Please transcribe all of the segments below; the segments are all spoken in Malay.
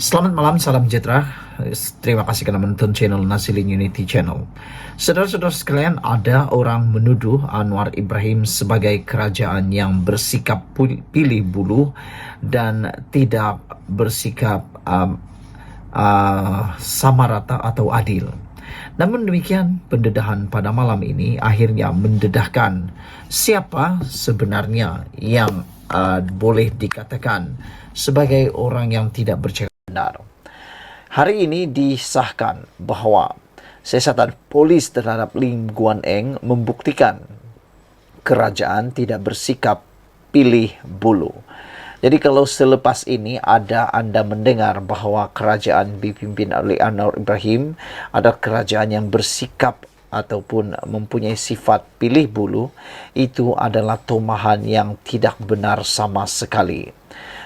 Selamat malam, salam sejahtera. Terima kasih karena menonton channel Nasilin Unity Channel. Saudara-saudara sekalian, ada orang menuduh Anwar Ibrahim sebagai kerajaan yang bersikap pilih bulu dan tidak bersikap sama rata atau adil. Namun demikian, pendedahan pada malam ini akhirnya mendedahkan siapa sebenarnya yang boleh dikatakan sebagai orang yang tidak bercakap benar. Hari ini disahkan bahwa siasatan polis terhadap Lim Guan Eng membuktikan kerajaan tidak bersikap pilih bulu. Jadi kalau selepas ini Anda mendengar bahwa kerajaan dipimpin oleh Anwar Ibrahim ada kerajaan yang bersikap ataupun mempunyai sifat pilih bulu, itu adalah tomahan yang tidak benar sama sekali.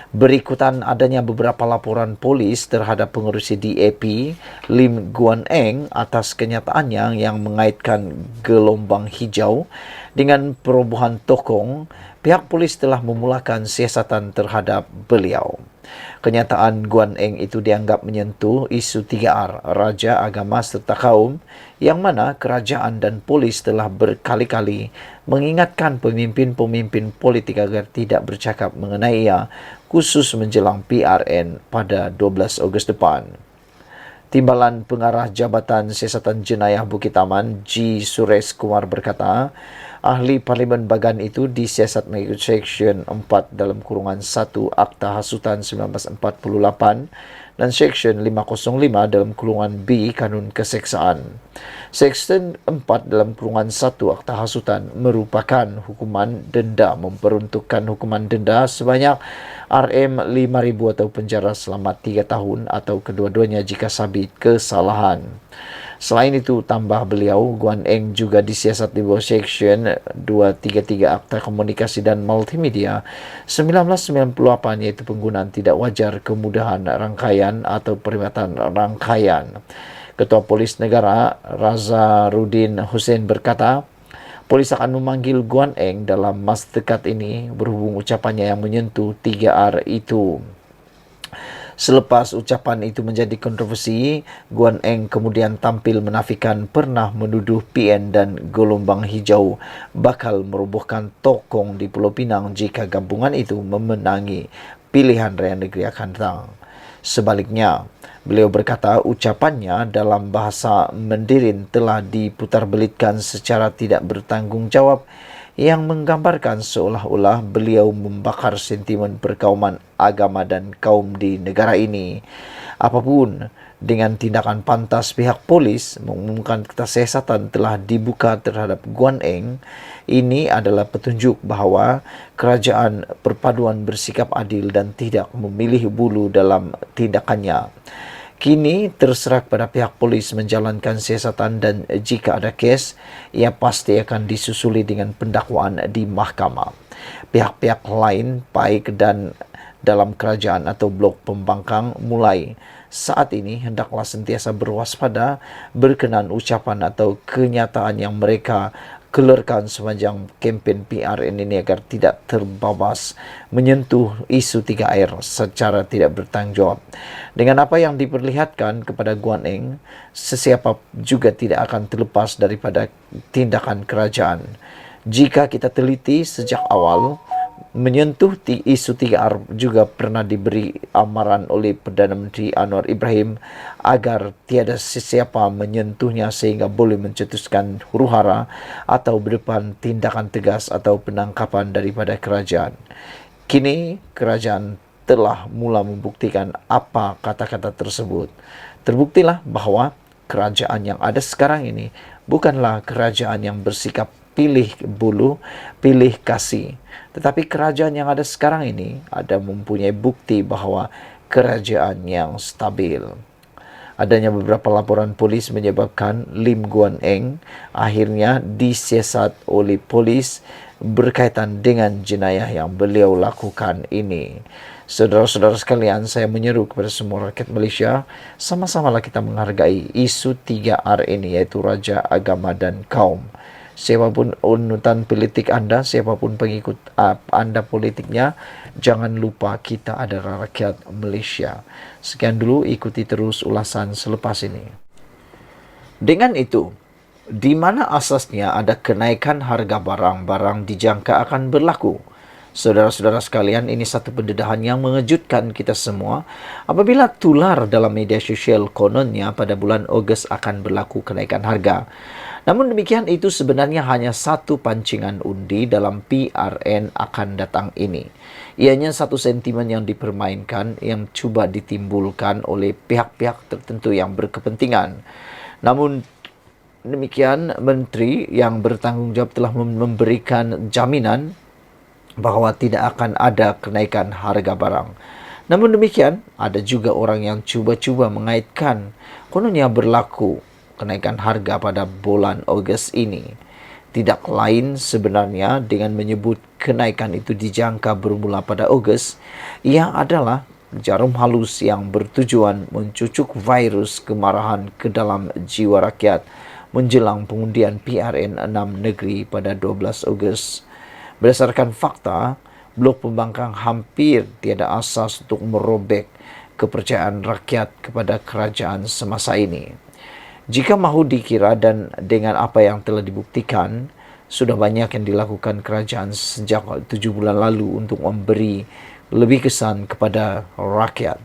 Berikutan adanya beberapa laporan polis terhadap pengurusi DAP Lim Guan Eng atas kenyataannya yang mengaitkan gelombang hijau dengan perobohan tokong, pihak polis telah memulakan siasatan terhadap beliau. Kenyataan Guan Eng itu dianggap menyentuh isu 3R, raja, agama serta kaum, yang mana kerajaan dan polis telah berkali-kali mengingatkan pemimpin-pemimpin politik agar tidak bercakap mengenai ia, khusus menjelang PRN pada 12 Ogos depan. Timbalan Pengarah Jabatan Siasatan Jenayah Bukit Aman, G. Suresh Kumar berkata, ahli Parlimen Bagan itu disiasat mengikut Seksyen 4 dalam kurungan 1 Akta Hasutan 1948 dan Seksyen 505 dalam kurungan B Kanun Keseksaan. Seksyen 4 dalam kurungan 1 Akta Hasutan merupakan hukuman denda, memperuntukkan hukuman denda sebanyak RM5.000 atau penjara selama 3 tahun atau kedua-duanya jika sabit kesalahan. Selain itu, tambah beliau, Guan Eng juga disiasat di bawah Seksyen 233 Akta Komunikasi dan Multimedia 1998, yaitu penggunaan tidak wajar kemudahan rangkaian atau perkhidmatan rangkaian. Ketua Polis Negara Razarudin Hussein berkata, polis akan memanggil Guan Eng dalam masa dekat ini berhubung ucapannya yang menyentuh 3R itu. Selepas ucapan itu menjadi kontroversi, Guan Eng kemudian tampil menafikan pernah menuduh PN dan gelombang hijau bakal merobohkan tokong di Pulau Pinang jika gabungan itu memenangi pilihan raya negeri akan datang. Sebaliknya, beliau berkata ucapannya dalam bahasa Mandarin telah diputarbelitkan secara tidak bertanggung jawab yang menggambarkan seolah-olah beliau membakar sentimen perkauman agama dan kaum di negara ini. Apapun, dengan tindakan pantas pihak polis mengumumkan kesiasatan telah dibuka terhadap Guan Eng, ini adalah petunjuk bahawa kerajaan perpaduan bersikap adil dan tidak memilih bulu dalam tindakannya. Kini terserah pada pihak polis menjalankan siasatan dan jika ada kes, ia pasti akan disusuli dengan pendakwaan di mahkamah. Pihak-pihak lain, baik dan dalam kerajaan atau blok pembangkang, mulai saat ini hendaklah sentiasa berwaspada berkenaan ucapan atau kenyataan yang mereka keluarkan sepanjang kempen PRN ini agar tidak terbabas menyentuh isu 3R secara tidak bertanggung jawab. Dengan apa yang diperlihatkan kepada Guan Eng, sesiapa juga tidak akan terlepas daripada tindakan kerajaan. Jika kita teliti sejak awal, menyentuh isu 3R juga pernah diberi amaran oleh Perdana Menteri Anwar Ibrahim agar tiada sesiapa menyentuhnya sehingga boleh mencetuskan huru-hara atau berdepan tindakan tegas atau penangkapan daripada kerajaan. Kini kerajaan telah mula membuktikan apa kata-kata tersebut. Terbuktilah bahawa kerajaan yang ada sekarang ini bukanlah kerajaan yang bersikap pilih bulu, pilih kasih. Tetapi kerajaan yang ada sekarang ini ada mempunyai bukti bahawa kerajaan yang stabil. Adanya beberapa laporan polis menyebabkan Lim Guan Eng akhirnya disiasat oleh polis berkaitan dengan jenayah yang beliau lakukan ini. Saudara-saudara sekalian, saya menyeru kepada semua rakyat Malaysia, sama-samalah kita menghargai isu 3R ini, yaitu raja, agama dan kaum. siapapun unutan politik Anda, siapapun pengikut Anda politiknya, jangan lupa kita adalah rakyat Malaysia. Sekian dulu, ikuti terus ulasan selepas ini. Dengan itu, di mana asasnya ada kenaikan harga barang-barang dijangka akan berlaku? Saudara-saudara sekalian, ini satu pendedahan yang mengejutkan kita semua apabila tular dalam media sosial kononnya pada bulan Ogos akan berlaku kenaikan harga. Namun demikian, itu sebenarnya hanya satu pancingan undi dalam PRN akan datang ini. Ianya satu sentimen yang dipermainkan, yang cuba ditimbulkan oleh pihak-pihak tertentu yang berkepentingan. Namun demikian, menteri yang bertanggungjawab telah memberikan jaminan bahawa tidak akan ada kenaikan harga barang. Namun demikian, ada juga orang yang cuba-cuba mengaitkan kononnya berlaku kenaikan harga pada bulan Ogos ini. Tidak lain sebenarnya dengan menyebut kenaikan itu dijangka bermula pada Ogos, ia adalah jarum halus yang bertujuan mencucuk virus kemarahan ke dalam jiwa rakyat menjelang pengundian PRN 6 negeri pada 12 Ogos. Berdasarkan fakta, Blok Pembangkang hampir tiada asas untuk merobek kepercayaan rakyat kepada kerajaan semasa ini. Jika mahu dikira dan dengan apa yang telah dibuktikan, sudah banyak yang dilakukan kerajaan sejak 7 bulan lalu untuk memberi lebih kesan kepada rakyat.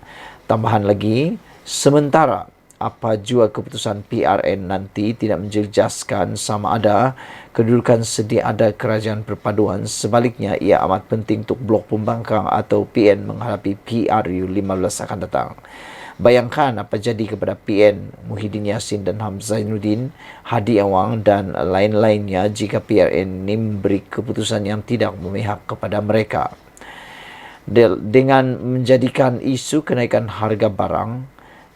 Tambahan lagi, sementara apa jua keputusan PRN nanti tidak menjejaskan sama ada kedudukan sedia ada kerajaan perpaduan. Sebaliknya, ia amat penting untuk Blok Pembangkang atau PN menghadapi PRU 15 akan datang. Bayangkan apa jadi kepada PN Muhyiddin Yassin dan Hamzah Zainuddin, Hadi Awang dan lain-lainnya jika PRN ini memberi keputusan yang tidak memihak kepada mereka. Dengan menjadikan isu kenaikan harga barang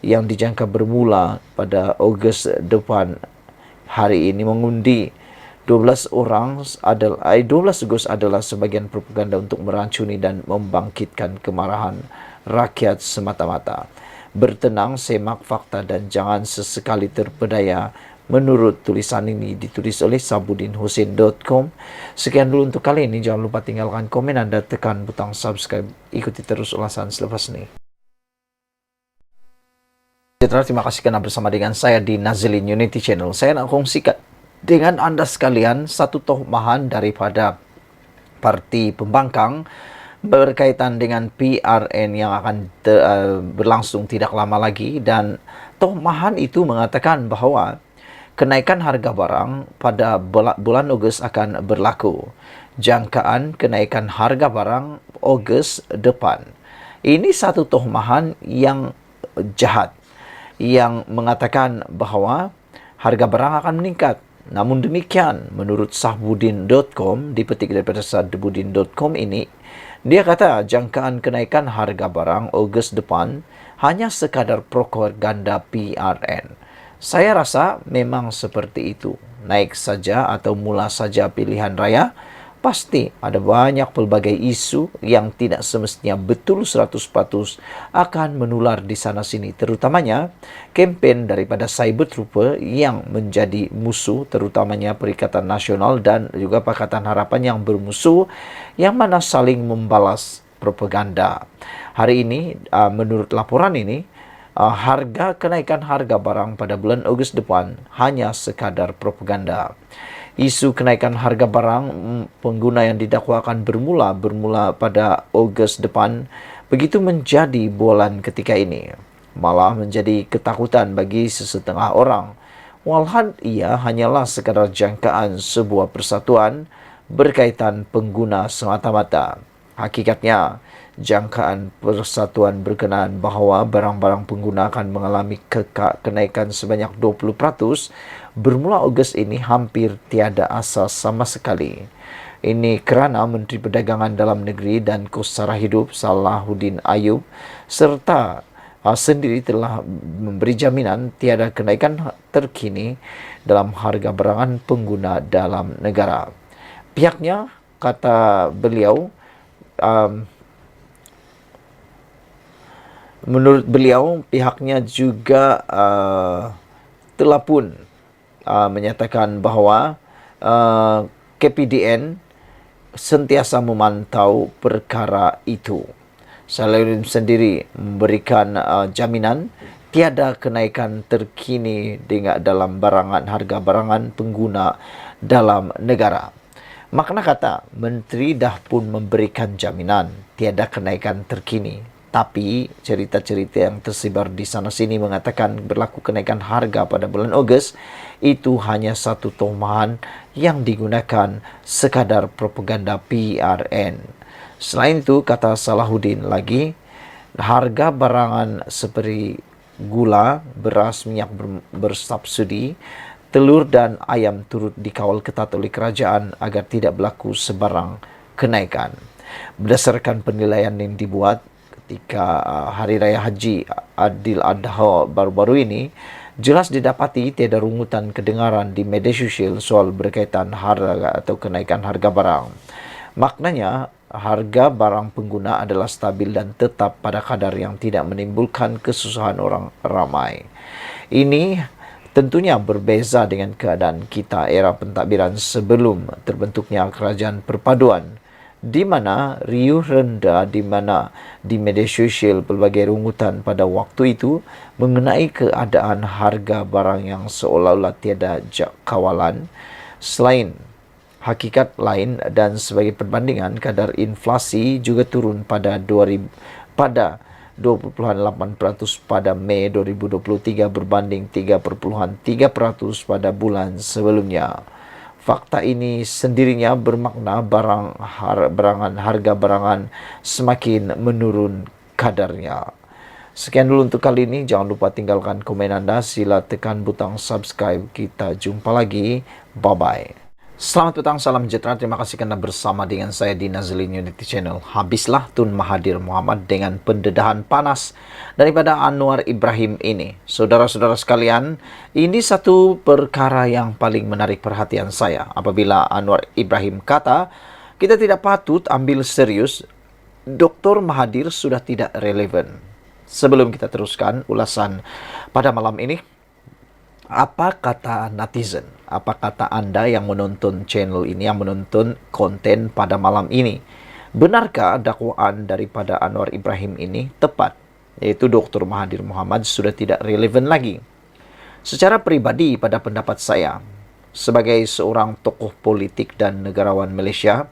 yang dijangka bermula pada Ogos depan hari ini mengundi 12 Ogos adalah sebagian propaganda untuk meracuni dan membangkitkan kemarahan rakyat semata-mata. Bertenang, semak fakta dan jangan sesekali terpedaya menurut tulisan ini ditulis oleh sabudinhusin.com. Sekian dulu untuk kali ini. Jangan lupa tinggalkan komen Anda, tekan butang subscribe. Ikuti terus ulasan selepas ini. Terima kasih karena bersama dengan saya di Nazilin Unity Channel. Saya nak kongsikan dengan Anda sekalian satu tohmahan daripada Parti Pembangkang berkaitan dengan PRN yang akan berlangsung tidak lama lagi, dan tohmahan itu mengatakan bahawa kenaikan harga barang pada bulan Ogos akan berlaku. Jangkaan kenaikan harga barang Ogos depan. Ini satu tohmahan yang jahat, yang mengatakan bahawa harga barang akan meningkat. Namun demikian, menurut sahbudin.com, dipetik daripada sahbudin.com ini, dia kata jangkaan kenaikan harga barang Ogos depan hanya sekadar propaganda PRN. Saya rasa memang seperti itu. Naik saja atau mula saja pilihan raya, pasti ada banyak pelbagai isu yang tidak semestinya betul 100% akan menular di sana-sini. Terutamanya kempen daripada Cyber Trooper yang menjadi musuh, terutamanya Perikatan Nasional dan juga Pakatan Harapan yang bermusuh, yang mana saling membalas propaganda. Hari ini, menurut laporan ini, kenaikan harga barang pada bulan Ogos depan hanya sekadar propaganda. Isu kenaikan harga barang pengguna yang didakwakan bermula pada Ogos depan begitu menjadi bualan ketika ini. Malah menjadi ketakutan bagi sesetengah orang. Walhal ia hanyalah sekadar jangkaan sebuah persatuan berkaitan pengguna semata-mata. Hakikatnya, jangkaan persatuan berkenaan bahawa barang-barang pengguna akan mengalami kenaikan sebanyak 20% bermula Ogos ini hampir tiada asas sama sekali. Ini kerana Menteri Perdagangan Dalam Negeri dan Kos Sara Hidup Salahuddin Ayub serta sendiri telah memberi jaminan tiada kenaikan terkini dalam harga barangan pengguna dalam negara. Pihaknya, kata beliau, menurut beliau, pihaknya juga telah pun menyatakan bahawa KPDN sentiasa memantau perkara itu. Salahuddin sendiri memberikan jaminan tiada kenaikan terkini dalam harga barangan pengguna dalam negara. Makna kata, Menteri dah pun memberikan jaminan tiada kenaikan terkini. Tapi cerita-cerita yang tersebar di sana-sini mengatakan berlaku kenaikan harga pada bulan Ogos itu hanya satu tomahan yang digunakan sekadar propaganda PRN. Selain itu, kata Salahuddin lagi, harga barangan seperti gula, beras, minyak bersubsidi, telur dan ayam turut dikawal ketat oleh kerajaan agar tidak berlaku sebarang kenaikan. Berdasarkan penilaian yang dibuat ketika Hari Raya Haji Adil Adha baru-baru ini, jelas didapati tiada rungutan kedengaran di media sosial soal berkaitan harga atau kenaikan harga barang. Maknanya, harga barang pengguna adalah stabil dan tetap pada kadar yang tidak menimbulkan kesusahan orang ramai. Ini tentunya berbeza dengan keadaan kita era pentadbiran sebelum terbentuknya kerajaan perpaduan, di mana riuh rendah di mana di media sosial pelbagai rungutan pada waktu itu mengenai keadaan harga barang yang seolah-olah tiada kawalan. Selain hakikat lain dan sebagai perbandingan, kadar inflasi juga turun pada 20.8% pada Mei 2023 berbanding 3.3% pada bulan sebelumnya. Fakta ini sendirinya bermakna harga barangan semakin menurun kadarnya. Sekian dulu untuk kali ini. Jangan lupa tinggalkan komen anda. Sila tekan butang subscribe. Kita jumpa lagi. Bye-bye. Selamat petang, salam sejahtera. Terima kasih kerana bersama dengan saya di Nazlin Unity Channel. Habislah Tun Mahathir Mohamad dengan pendedahan panas daripada Anwar Ibrahim ini. Saudara-saudara sekalian, ini satu perkara yang paling menarik perhatian saya. Apabila Anwar Ibrahim kata, kita tidak patut ambil serius, Dr. Mahathir sudah tidak relevan. Sebelum kita teruskan ulasan pada malam ini, apa kata netizen? Apa kata anda yang menonton channel ini, yang menonton konten pada malam ini? Benarkah dakwaan daripada Anwar Ibrahim ini tepat? Yaitu Dr. Mahathir Mohamad sudah tidak relevan lagi. Secara pribadi pada pendapat saya, sebagai seorang tokoh politik dan negarawan Malaysia,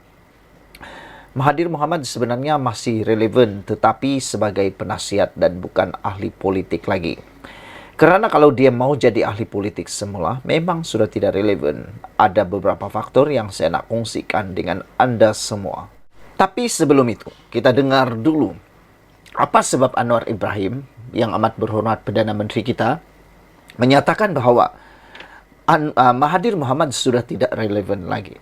Mahathir Mohamad sebenarnya masih relevan tetapi sebagai penasihat dan bukan ahli politik lagi. Kerana kalau dia mau jadi ahli politik semula, memang sudah tidak relevan. Ada beberapa faktor yang saya nak kongsikan dengan anda semua. Tapi sebelum itu, kita dengar dulu apa sebab Anwar Ibrahim yang amat berhormat Perdana Menteri kita menyatakan bahawa Mahathir Mohamad sudah tidak relevan lagi.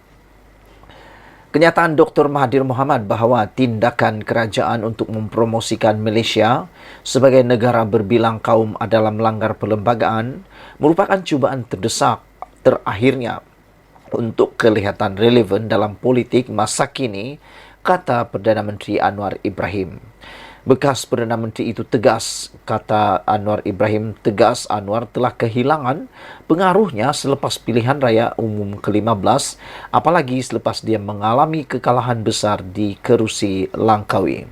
Kenyataan Dr. Mahathir Mohamad bahawa tindakan kerajaan untuk mempromosikan Malaysia sebagai negara berbilang kaum adalah melanggar perlembagaan merupakan cubaan terdesak terakhirnya untuk kelihatan relevan dalam politik masa kini, kata Perdana Menteri Anwar Ibrahim. Bekas Perdana Menteri itu tegas, kata Anwar Ibrahim, tegas Anwar telah kehilangan pengaruhnya selepas pilihan raya umum ke-15, apalagi selepas dia mengalami kekalahan besar di kerusi Langkawi.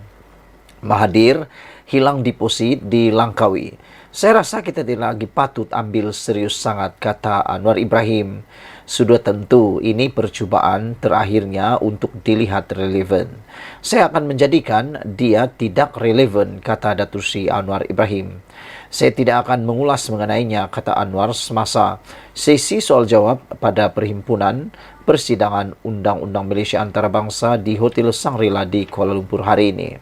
Mahathir hilang deposit di Langkawi. Saya rasa kita tidak lagi patut ambil serius sangat, kata Anwar Ibrahim. Sudah tentu ini percubaan terakhirnya untuk dilihat relevan. Saya akan menjadikan dia tidak relevan, kata Datuk Seri Anwar Ibrahim. Saya tidak akan mengulas mengenainya, kata Anwar semasa sesi soal jawab pada Perhimpunan Persidangan Undang-Undang Malaysia Antarabangsa di Hotel Shangri-La di Kuala Lumpur hari ini.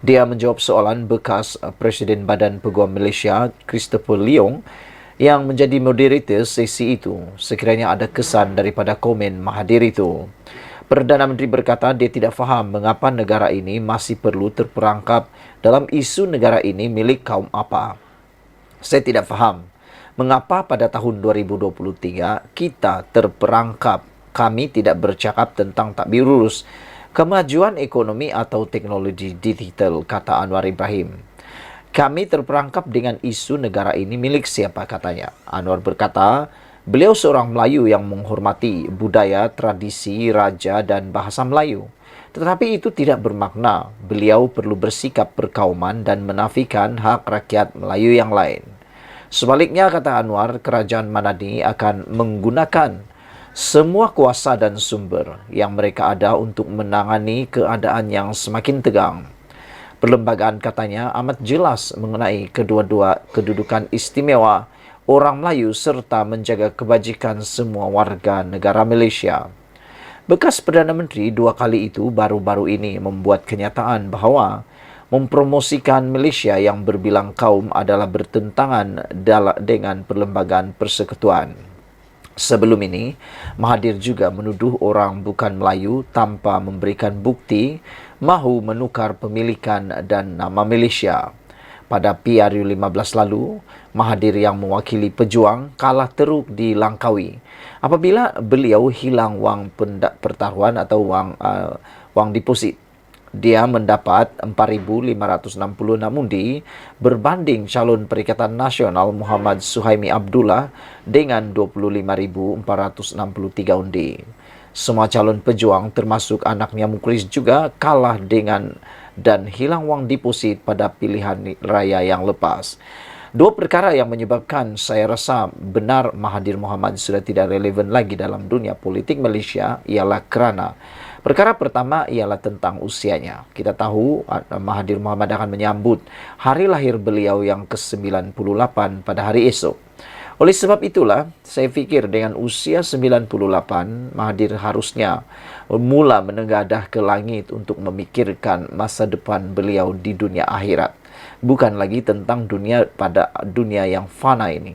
Dia menjawab soalan bekas Presiden Badan Peguam Malaysia, Christopher Leong, yang menjadi moderator sesi itu, sekiranya ada kesan daripada komen Mahathir itu. Perdana Menteri berkata dia tidak faham mengapa negara ini masih perlu terperangkap dalam isu negara ini milik kaum apa. Saya tidak faham mengapa pada tahun 2023 kita terperangkap. Kami tidak bercakap tentang takbir lurus, kemajuan ekonomi atau teknologi digital, kata Anwar Ibrahim. Kami terperangkap dengan isu negara ini milik siapa, katanya. Anwar berkata, Beliau seorang Melayu yang menghormati budaya, tradisi, raja, dan bahasa Melayu. Tetapi itu tidak bermakna beliau perlu bersikap perkauman dan menafikan hak rakyat Melayu yang lain. Sebaliknya, kata Anwar, kerajaan Madani akan menggunakan semua kuasa dan sumber yang mereka ada untuk menangani keadaan yang semakin tegang. Perlembagaan, katanya, amat jelas mengenai kedua-dua kedudukan istimewa orang Melayu serta menjaga kebajikan semua warga negara Malaysia. Bekas Perdana Menteri dua kali itu baru-baru ini membuat kenyataan bahawa mempromosikan Malaysia yang berbilang kaum adalah bertentangan dengan Perlembagaan Persekutuan. Sebelum ini, Mahathir juga menuduh orang bukan Melayu tanpa memberikan bukti mahu menukar pemilikan dan nama Malaysia. Pada PRU 15 lalu, Mahathir yang mewakili pejuang kalah teruk di Langkawi apabila beliau hilang wang pertaruhan atau wang deposit. Dia mendapat 4,566 undi berbanding calon Perikatan Nasional Muhammad Suhaimi Abdullah dengan 25,463 undi. Semua calon pejuang termasuk anaknya Mukhlis juga kalah dengan dan hilang wang deposit pada pilihan raya yang lepas. Dua perkara yang menyebabkan saya rasa benar Mahathir Mohamad sudah tidak relevan lagi dalam dunia politik Malaysia ialah kerana perkara pertama ialah tentang usianya. Kita tahu Mahathir Mohamad akan menyambut hari lahir beliau yang ke-98 pada hari esok. Oleh sebab itulah, saya fikir dengan usia 98, Mahathir harusnya mula menegadah ke langit untuk memikirkan masa depan beliau di dunia akhirat. Bukan lagi tentang dunia yang fana ini.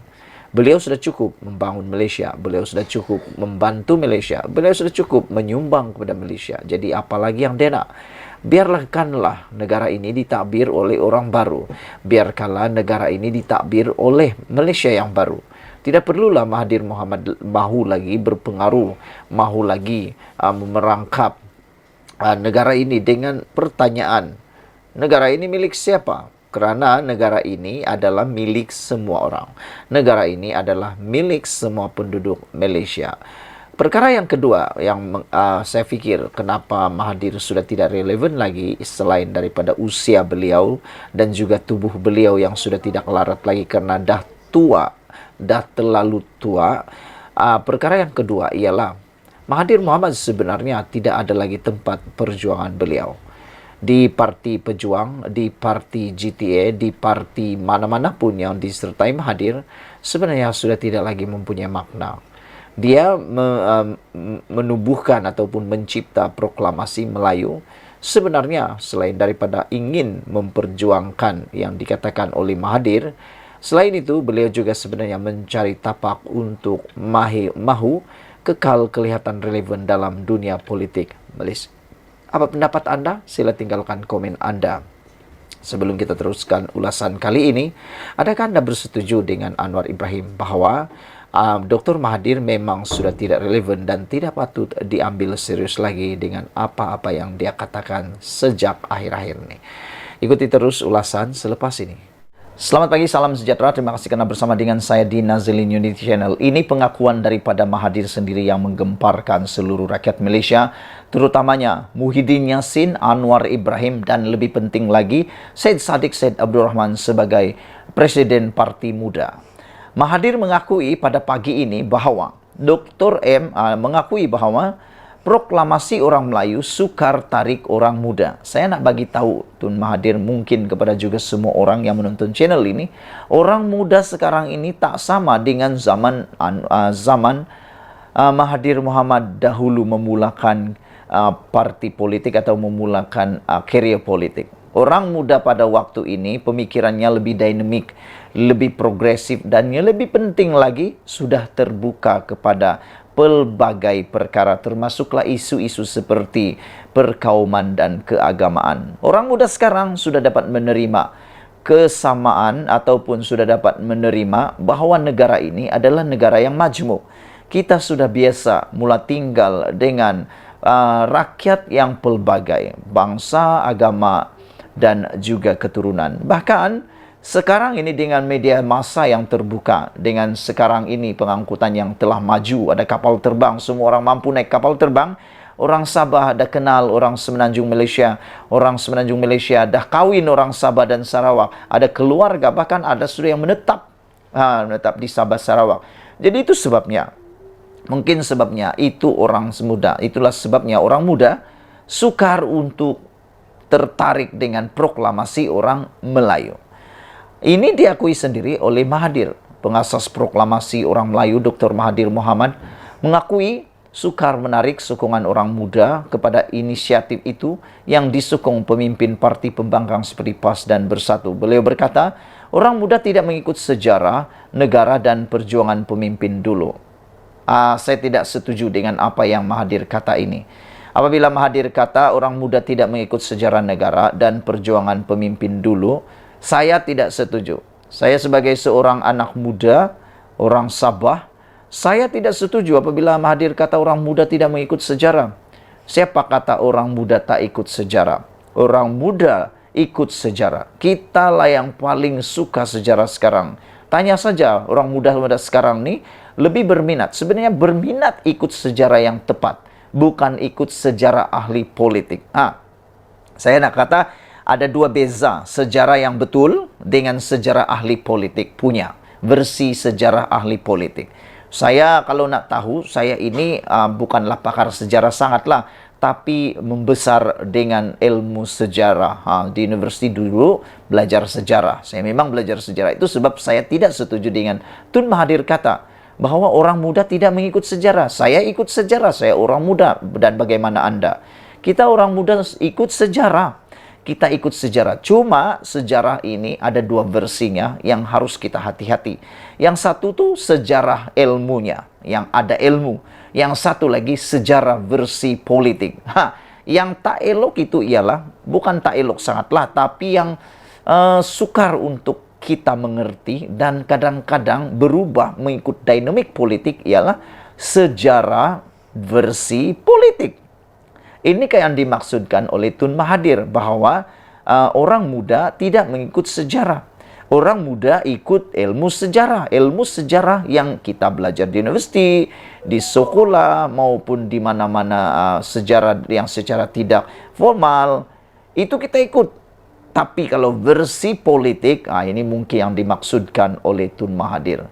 Beliau sudah cukup membangun Malaysia, beliau sudah cukup membantu Malaysia, beliau sudah cukup menyumbang kepada Malaysia. Jadi apalagi yang dia nak? Biarkanlah negara ini ditakbir oleh orang baru. Biarkanlah negara ini ditakbir oleh Malaysia yang baru. Tidak perlulah Mahathir Mohamad mahu lagi berpengaruh, mahu lagi merangkap negara ini dengan pertanyaan, negara ini milik siapa? Kerana negara ini adalah milik semua orang. Negara ini adalah milik semua penduduk Malaysia. Perkara yang kedua yang saya fikir kenapa Mahathir sudah tidak relevan lagi selain daripada usia beliau dan juga tubuh beliau yang sudah tidak larat lagi kerana dah tua, dah terlalu tua. Perkara yang kedua ialah Mahathir Mohamad sebenarnya tidak ada lagi tempat perjuangan beliau. Di parti pejuang, di parti GTA, di parti mana-mana pun yang disertai Mahathir, sebenarnya sudah tidak lagi mempunyai makna. Dia menubuhkan ataupun mencipta proklamasi Melayu, sebenarnya selain daripada ingin memperjuangkan yang dikatakan oleh Mahathir, selain itu beliau juga sebenarnya mencari tapak untuk mahu kekal kelihatan relevan dalam dunia politik Malaysia. Apa pendapat anda? Sila tinggalkan komen anda. Sebelum kita teruskan ulasan kali ini, adakah anda bersetuju dengan Anwar Ibrahim bahawa Dr. Mahathir memang sudah tidak relevan dan tidak patut diambil serius lagi dengan apa-apa yang dia katakan sejak akhir-akhir ini? Ikuti terus ulasan selepas ini. Selamat pagi, salam sejahtera. Terima kasih kerana bersama dengan saya di Nazilin Unity Channel. Ini pengakuan daripada Mahathir sendiri yang menggemparkan seluruh rakyat Malaysia, terutamanya Muhyiddin Yassin, Anwar Ibrahim dan lebih penting lagi Syed Saddiq Syed Abdul Rahman sebagai Presiden Parti Muda. Mahathir mengakui pada pagi ini bahawa Dr. M mengakui bahawa proklamasi orang Melayu sukar tarik orang muda. Saya nak bagi tahu Tun Mahathir mungkin kepada juga semua orang yang menonton channel ini, orang muda sekarang ini tak sama dengan zaman Mahathir Mohamad dahulu memulakan parti politik atau memulakan karier politik. Orang muda pada waktu ini pemikirannya lebih dinamik, lebih progresif dan yang lebih penting lagi sudah terbuka kepada pelbagai perkara termasuklah isu-isu seperti perkauman dan keagamaan. Orang muda sekarang sudah dapat menerima kesamaan ataupun sudah dapat menerima bahawa negara ini adalah negara yang majmuk. Kita sudah biasa mula tinggal dengan rakyat yang pelbagai, bangsa, agama dan juga keturunan. Bahkan Sekarang ini dengan media massa yang terbuka, dengan sekarang ini pengangkutan yang telah maju, ada kapal terbang, semua orang mampu naik kapal terbang. Orang Sabah dah kenal orang Semenanjung Malaysia. Orang Semenanjung Malaysia dah kawin orang Sabah dan Sarawak. Ada keluarga, bahkan ada sudah yang menetap di Sabah Sarawak. Jadi itu sebabnya. Mungkin sebabnya itu orang muda. Itulah sebabnya orang muda sukar untuk tertarik dengan proklamasi orang Melayu. Ini diakui sendiri oleh Mahathir. Pengasas proklamasi orang Melayu Dr. Mahathir Mohamad mengakui sukar menarik sokongan orang muda kepada inisiatif itu yang disokong pemimpin parti pembangkang seperti PAS dan Bersatu. Beliau berkata, orang muda tidak mengikut sejarah, negara dan perjuangan pemimpin dulu. Saya tidak setuju dengan apa yang Mahathir kata ini. Apabila Mahathir kata orang muda tidak mengikut sejarah negara dan perjuangan pemimpin dulu, saya tidak setuju. Saya sebagai seorang anak muda, orang Sabah, saya tidak setuju apabila Mahathir kata orang muda tidak mengikut sejarah. Siapa kata orang muda tak ikut sejarah? Orang muda ikut sejarah. Kita lah yang paling suka sejarah sekarang. Tanya saja orang muda-muda sekarang ni lebih berminat. Sebenarnya berminat ikut sejarah yang tepat, bukan ikut sejarah ahli politik. Saya nak kata ada dua beza sejarah yang betul dengan sejarah ahli politik punya. Versi sejarah ahli politik. Saya kalau nak tahu, saya ini bukanlah pakar sejarah sangatlah, tapi membesar dengan ilmu sejarah. Di universiti dulu belajar sejarah. Saya memang belajar sejarah. Itu sebab saya tidak setuju dengan Tun Mahathir kata bahwa orang muda tidak mengikut sejarah. Saya ikut sejarah, saya orang muda. Dan bagaimana Anda? Kita orang muda ikut sejarah. Kita ikut sejarah. Cuma sejarah ini ada dua versinya yang harus kita hati-hati. Yang satu tuh sejarah ilmunya, yang ada ilmu. Yang satu lagi sejarah versi politik. Yang tak elok itu ialah, bukan tak elok sangatlah, tapi yang sukar untuk kita mengerti dan kadang-kadang berubah mengikut dinamik politik ialah sejarah versi politik. Ini kayak yang dimaksudkan oleh Tun Mahathir bahwa orang muda tidak mengikut sejarah. Orang muda ikut ilmu sejarah. Ilmu sejarah yang kita belajar di universiti, di sekolah maupun di mana-mana sejarah yang secara tidak formal. Itu kita ikut. Tapi kalau versi politik, ini mungkin yang dimaksudkan oleh Tun Mahathir.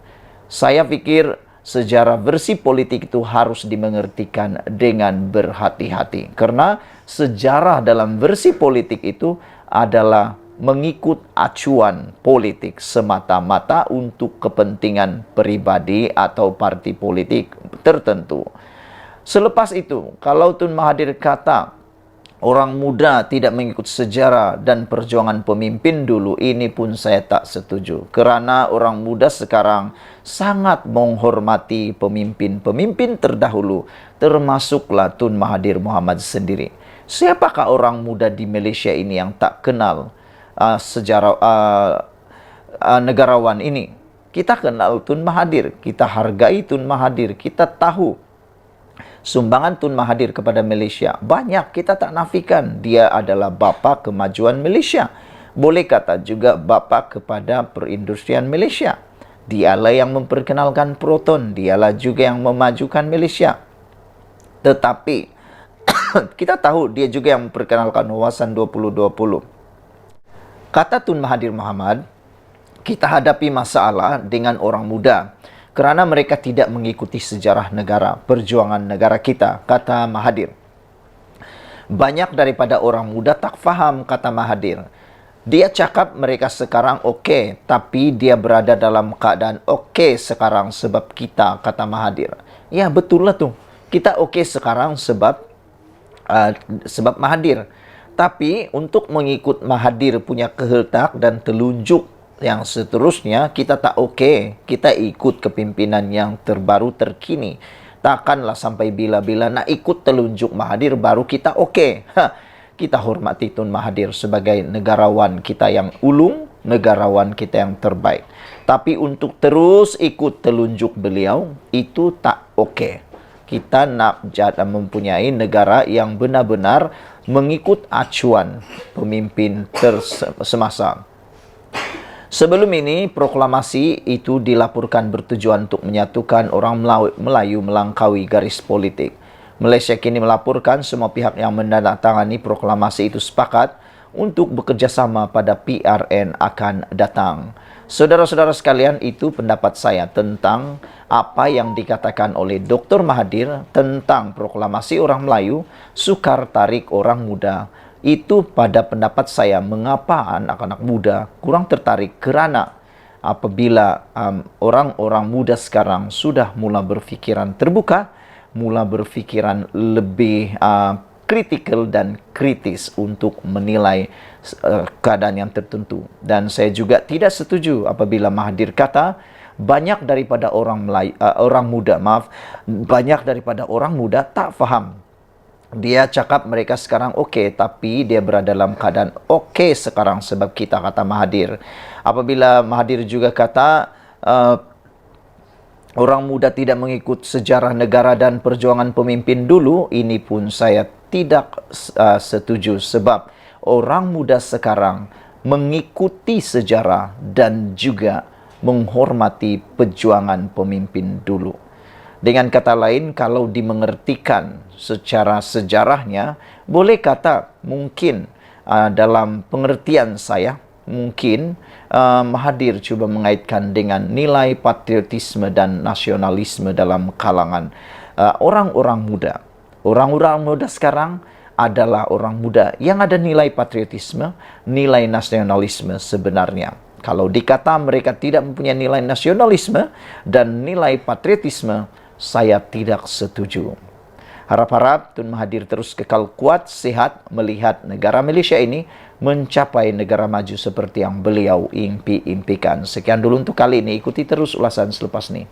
Saya pikir sejarah versi politik itu harus dimengertikan dengan berhati-hati. Karena sejarah dalam versi politik itu adalah mengikut acuan politik semata-mata untuk kepentingan pribadi atau parti politik tertentu. Selepas itu, kalau Tun Mahathir kata orang muda tidak mengikut sejarah dan perjuangan pemimpin dulu, ini pun saya tak setuju. Kerana orang muda sekarang sangat menghormati pemimpin-pemimpin terdahulu, termasuklah Tun Mahathir Mohamad sendiri. Siapakah orang muda di Malaysia ini yang tak kenal sejarah negarawan ini? Kita kenal Tun Mahathir, kita hargai Tun Mahathir, kita tahu sumbangan Tun Mahathir kepada Malaysia. Banyak, kita tak nafikan. Dia adalah bapa kemajuan Malaysia. Boleh kata juga bapa kepada perindustrian Malaysia. Dialah yang memperkenalkan Proton. Dialah juga yang memajukan Malaysia. Tetapi kita tahu dia juga yang memperkenalkan wawasan 2020. Kata Tun Mahathir Mohamad, kita hadapi masalah dengan orang muda kerana mereka tidak mengikuti sejarah negara, perjuangan negara kita, kata Mahathir. Banyak daripada orang muda tak faham, kata Mahathir. Dia cakap mereka sekarang okey, tapi dia berada dalam keadaan okey sekarang sebab kita, kata Mahathir. Ya, betul lah tu. Kita okey sekarang sebab Mahathir. Tapi untuk mengikut Mahathir punya kehendak dan telunjuk yang seterusnya, kita tak okey. Kita ikut kepimpinan yang terbaru terkini. Takkanlah sampai bila-bila nak ikut telunjuk Mahathir baru kita okey. Kita hormati Tun Mahathir sebagai negarawan kita yang ulung, negarawan kita yang terbaik. Tapi untuk terus ikut telunjuk beliau, itu tak okey. Kita nak mempunyai negara yang benar-benar mengikut acuan pemimpin semasa. Sebelum ini, proklamasi itu dilaporkan bertujuan untuk menyatukan orang Melayu melangkaui garis politik. Malaysia kini melaporkan semua pihak yang menandatangani proklamasi itu sepakat untuk bekerjasama pada PRN akan datang. Saudara-saudara sekalian, itu pendapat saya tentang apa yang dikatakan oleh Dr. Mahathir tentang proklamasi orang Melayu, sukar tarik orang muda. Itu pada pendapat saya mengapa anak-anak muda kurang tertarik, kerana apabila orang-orang muda sekarang sudah mula berfikiran terbuka, mula berfikiran lebih kritikal dan kritis untuk menilai keadaan yang tertentu. Dan saya juga tidak setuju apabila Mahathir kata banyak daripada orang muda tak faham. Dia cakap mereka sekarang okey, tapi dia berada dalam keadaan okey sekarang sebab kita, kata Mahathir. Apabila Mahathir juga kata orang muda tidak mengikut sejarah negara dan perjuangan pemimpin dulu, ini pun saya tidak setuju sebab orang muda sekarang mengikuti sejarah dan juga menghormati perjuangan pemimpin dulu. Dengan kata lain, kalau dimengertikan secara sejarahnya, boleh kata mungkin dalam pengertian saya, mungkin Mahathir cuba mengaitkan dengan nilai patriotisme dan nasionalisme dalam kalangan orang-orang muda. Orang-orang muda sekarang adalah orang muda yang ada nilai patriotisme, nilai nasionalisme sebenarnya. Kalau dikata mereka tidak mempunyai nilai nasionalisme dan nilai patriotisme, saya tidak setuju. Harap-harap Tun Mahathir terus kekal kuat, sehat, melihat negara Malaysia ini mencapai negara maju seperti yang beliau impi-impikan. Sekian dulu untuk kali ini. Ikuti terus ulasan selepas ini.